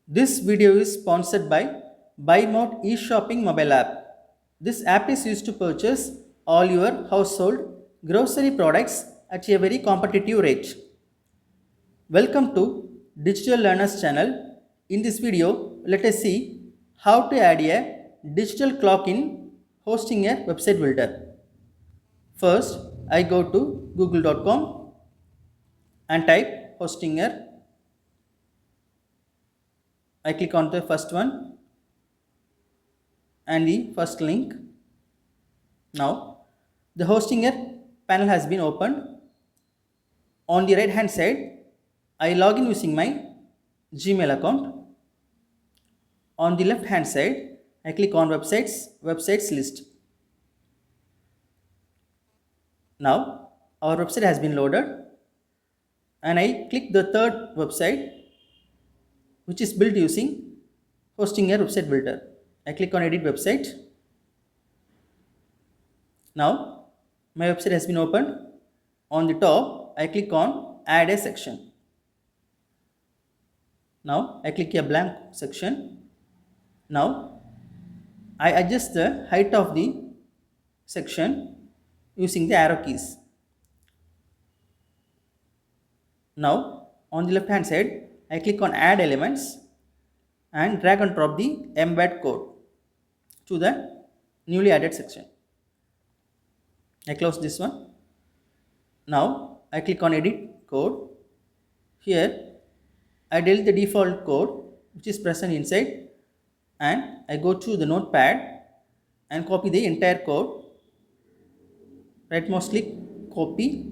This video is sponsored by BuyMote e-shopping mobile app. This app is used to purchase all your household grocery products at a very competitive rate. Welcome to Digital Learners channel. In this video, let us see how to add a digital clock in hosting a website builder. First, I go to google.com and type hostinger. I click on the first one and the first link. Now, the hostinger panel has been opened. On the right hand side, I log in using my Gmail account. On the left hand side, I click on websites list. Now, our website has been loaded and I click the third website which is built using hostinger website builder. I click on edit website. Now, my website has been opened. On the top, I click on add a section. Now, I click a blank section. Now, I adjust the height of the section using the arrow keys. Now, on the left hand side, I click on add elements and drag and drop the embed code to the newly added section. I close this one. Now, I click on edit code. Here, I delete the default code which is present inside and I go to the notepad and copy the entire code. Right mouse click, copy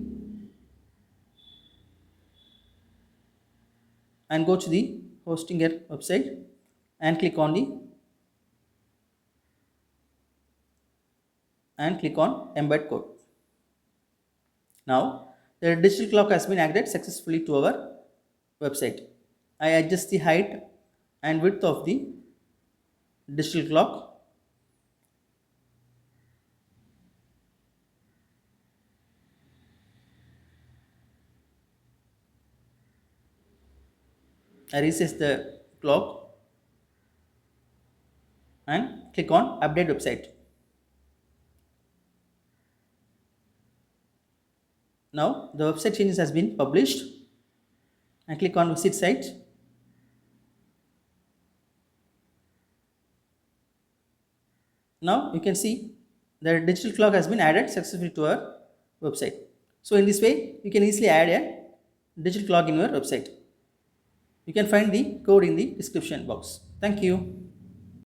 and go to the hostinger website and click on embed code. Now, the digital clock has been added successfully to our website. I adjust the height and width of the digital clock. I reset the clock and click on update website. Now the website changes has been published and click on visit site. Now you can see the digital clock has been added successfully to our website. So in this way, you can easily add a digital clock in your website. You can find the code in the description box. Thank you.